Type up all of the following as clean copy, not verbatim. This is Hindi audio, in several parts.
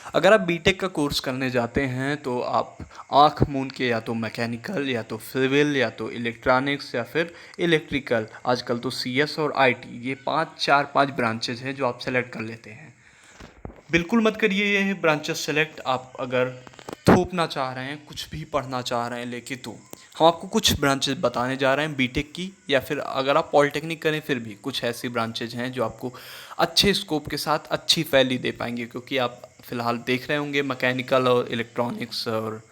अगर आप बीटेक का कोर्स करने जाते हैं तो आप आँख मूंद के या तो मैकेनिकल या तो सिविल या तो इलेक्ट्रॉनिक्स या फिर इलेक्ट्रिकल, आजकल तो सीएस और आईटी, ये 5 ब्रांचेज हैं जो आप सेलेक्ट कर लेते हैं। बिल्कुल मत करिए ये ब्रांचेस सेलेक्ट। आप अगर थोपना चाह रहे हैं, कुछ भी पढ़ना चाह रहे हैं लेके, तो हम आपको कुछ ब्रांचेस बताने जा रहे हैं बीटेक की, या फिर अगर आप पॉलिटेक्निक करें फिर भी कुछ ऐसी ब्रांचेज हैं जो आपको अच्छे स्कोप के साथ अच्छी वैल्यू दे पाएंगे। क्योंकि आप फिलहाल देख रहे होंगे मैकेनिकल और इलेक्ट्रॉनिक्स और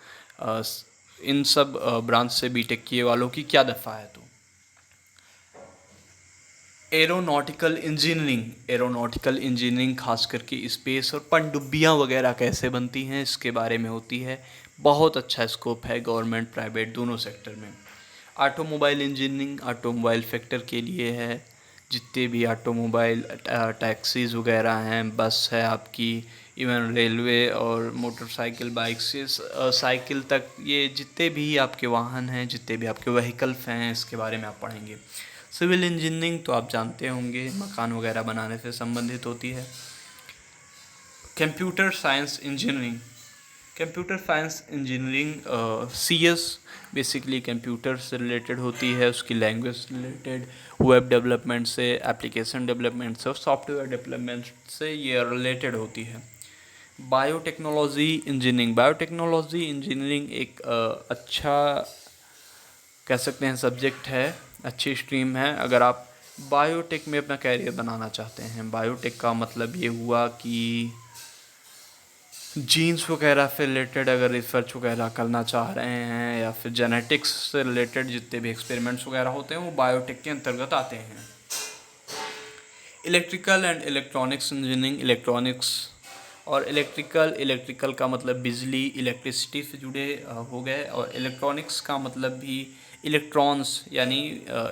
अ, इन सब ब्रांच से बीटेक किए वालों की क्या दफ़ा है। तो एरोनॉटिकल इंजीनियरिंग खास करके स्पेस और पनडुब्बियाँ वगैरह कैसे बनती हैं इसके बारे में होती है। बहुत अच्छा स्कोप है गवर्नमेंट प्राइवेट दोनों सेक्टर में। ऑटोमोबाइल इंजीनियरिंग ऑटोमोबाइल सेक्टर के लिए है। जितने भी ऑटोमोबाइल टैक्सीज़ वगैरह हैं, बस है आपकी, इवन रेलवे और मोटरसाइकिल बाइक से साइकिल तक, ये जितने भी आपके वाहन हैं, जितने भी आपके व्हीकल्स हैं, इसके बारे में आप पढ़ेंगे। सिविल इंजीनियरिंग तो आप जानते होंगे मकान वगैरह बनाने से संबंधित होती है। Computer science engineering CS basically computer से रिलेटेड होती है, उसकी लैंग्वेज से रिलेटेड, वेब डेवलपमेंट से, एप्लीकेशन डेवलपमेंट से और सॉफ्टवेयर डेवलपमेंट से ये रिलेटेड होती है। बायोटेक्नोलॉजी इंजीनियरिंग एक अच्छा कह सकते हैं सब्जेक्ट है, अच्छी स्ट्रीम है। अगर आप बायोटेक में अपना कैरियर बनाना चाहते हैं, बायोटेक का मतलब ये हुआ कि जीन्स वगैरह से रिलेटेड अगर रिसर्च वगैरह करना चाह रहे हैं, या फिर जेनेटिक्स से रिलेटेड जितने भी एक्सपेरिमेंट्स वगैरह होते हैं वो बायोटेक के अंतर्गत आते हैं। Electrical and electronics engineering electrical का मतलब बिजली, इलेक्ट्रिसिटी से जुड़े हो गए, और इलेक्ट्रॉनिक्स का मतलब भी इलेक्ट्रॉन्स, यानी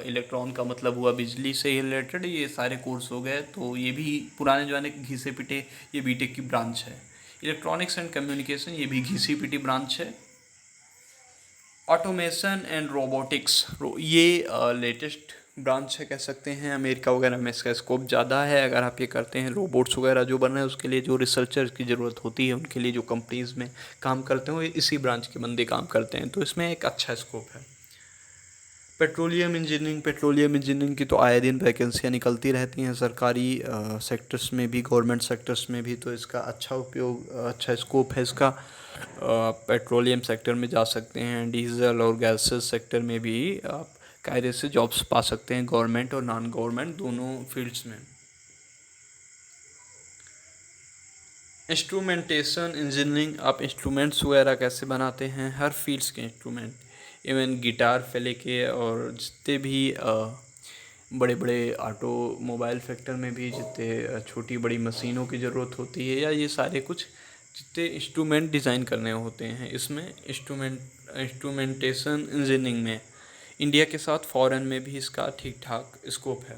इलेक्ट्रॉन का मतलब हुआ बिजली से ही रिलेटेड। ये सारे कोर्स हो गए, तो ये भी पुराने जमाने के घिसे पिटे ये बीटेक की ब्रांच है। इलेक्ट्रॉनिक्स एंड कम्युनिकेशन ये भी घिसी पिटी ब्रांच है। ऑटोमेशन एंड रोबोटिक्स ये लेटेस्ट ब्रांच है कह सकते हैं। अमेरिका वगैरह में इसका स्कोप ज़्यादा है। अगर आप ये करते हैं, रोबोट्स वगैरह जो बन रहे हैं उसके लिए जो रिसर्चर्स की ज़रूरत होती है, उनके लिए जो कंपनीज़ में काम करते हैं वो इसी ब्रांच के बंदे काम करते हैं, तो इसमें एक अच्छा स्कोप है। पेट्रोलियम इंजीनियरिंग की तो आए दिन वैकेंसियाँ निकलती रहती हैं सरकारी सेक्टर्स में भी, गवर्नमेंट सेक्टर्स में भी, तो इसका अच्छा उपयोग, अच्छा स्कोप है इसका। पेट्रोलियम सेक्टर में जा सकते हैं, डीजल और गैसेस सेक्टर में भी आप कायदे से जॉब्स पा सकते हैं, गवर्नमेंट और नॉन गवर्नमेंट दोनों फील्ड्स में। इंस्ट्रूमेंटेशन इंजीनियरिंग, आप इंस्ट्रूमेंट्स वगैरह कैसे बनाते हैं, हर फील्ड्स के इंस्ट्रूमेंट, इवन गिटार से लेके और जितने भी बड़े बड़े ऑटोमोबाइल सेक्टर में भी जितने छोटी बड़ी मशीनों की ज़रूरत होती है, या ये सारे कुछ जितने इंस्ट्रूमेंट डिज़ाइन करने होते हैं, इसमें इंस्ट्रूमेंटेशन इंजीनियरिंग में इंडिया के साथ फॉरेन में भी इसका ठीक ठाक स्कोप है।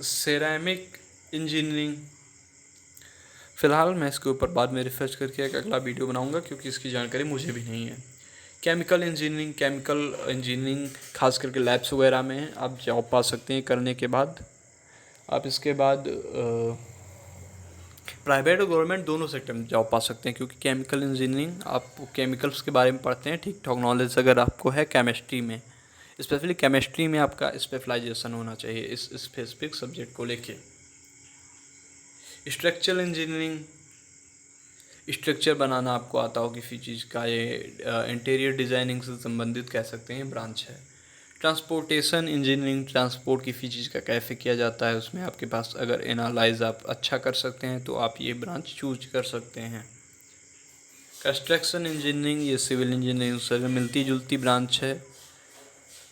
सेरामिक इंजीनियरिंग, फ़िलहाल मैं इसके ऊपर बाद में रिसर्च करके एक अगला वीडियो बनाऊंगा, क्योंकि इसकी जानकारी मुझे भी नहीं है। केमिकल इंजीनियरिंग खास करके लैब्स वगैरह में आप जॉब पा सकते हैं करने के बाद। आप इसके बाद प्राइवेट और गवर्नमेंट दोनों सेक्टर में जॉब पा सकते हैं, क्योंकि केमिकल इंजीनियरिंग आप केमिकल्स के बारे में पढ़ते हैं, ठीक ठाक नॉलेज अगर आपको है केमिस्ट्री में, स्पेशली केमिस्ट्री में आपका स्पेशलाइजेशन होना चाहिए इस स्पेसिफिक सब्जेक्ट को लेके। स्ट्रक्चरल इंजीनियरिंग, स्ट्रक्चर बनाना आपको आता हो किसी चीज़ का, ये इंटीरियर डिज़ाइनिंग से संबंधित कह सकते हैं ब्रांच है। ट्रांसपोर्टेशन इंजीनियरिंग, ट्रांसपोर्ट किसी चीज़ का कैसे किया जाता है, उसमें आपके पास अगर एनालाइज आप अच्छा कर सकते हैं तो आप ये ब्रांच चूज कर सकते हैं। कंस्ट्रक्शन इंजीनियरिंग, ये सिविल इंजीनियरिंग से मिलती जुलती ब्रांच है।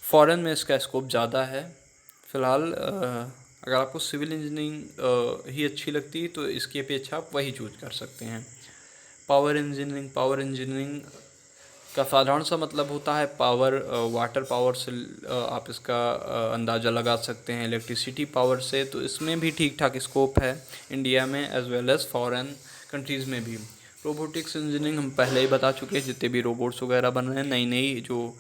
फॉरेन में इसका स्कोप ज़्यादा है। फ़िलहाल अगर आपको सिविल इंजीनियरिंग ही अच्छी लगती है तो इसकी अपेक्षा आप वही चूज कर सकते हैं। पावर इंजीनियरिंग का साधारण सा मतलब होता है पावर, वाटर पावर से आप इसका अंदाज़ा लगा सकते हैं, इलेक्ट्रिसिटी पावर से, तो इसमें भी ठीक ठाक स्कोप है इंडिया में as well as foreign countries में भी। रोबोटिक्स इंजीनियरिंग हम पहले ही बता चुके हैं, जितने भी रोबोट्स वगैरह बन रहे हैं, नई नई जो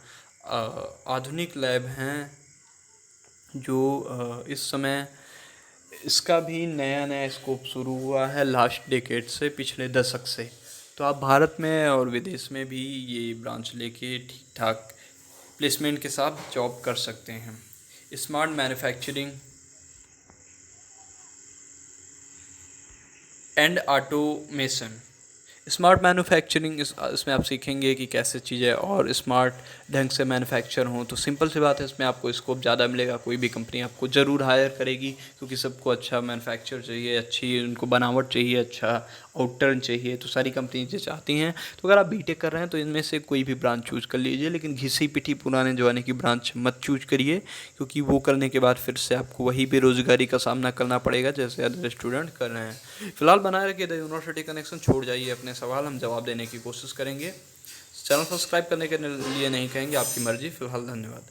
आधुनिक लैब हैं जो इस समय इसका भी नया नया स्कोप शुरू हुआ है लास्ट डेकेड से, पिछले दशक से। तो आप भारत में और विदेश में भी ये ब्रांच लेके ठीक ठाक प्लेसमेंट के साथ जॉब कर सकते हैं। Smart manufacturing and automation. Smart manufacturing इसमें आप सीखेंगे कि कैसे चीज़ें और स्मार्ट ढंग से मैन्युफैक्चर हों। तो सिंपल सी बात है, इसमें आपको स्कोप ज़्यादा मिलेगा, कोई भी कंपनी आपको ज़रूर हायर करेगी, क्योंकि सबको अच्छा मैन्युफैक्चर चाहिए, अच्छी उनको बनावट चाहिए, अच्छा आउटटर्न चाहिए। तो सारी कंपनी ये चाहती हैं। तो अगर आप बीटेक कर रहे हैं तो इनमें से कोई भी ब्रांच चूज कर लीजिए, लेकिन घिसी पिटी पुराने जमाने की ब्रांच मत चूज करिए, क्योंकि वो करने के बाद फिर से आपको वही बेरोजगारी का सामना करना पड़ेगा जैसे अदर स्टूडेंट कर रहे हैं। फिलहाल बनाए रखिए द यूनिवर्सिटी कनेक्शन, छोड़ जाइए अपने सवाल, हम जवाब देने की कोशिश करेंगे। चैनल सब्सक्राइब करने के लिए नहीं कहेंगे, आपकी मर्जी। फिलहाल धन्यवाद।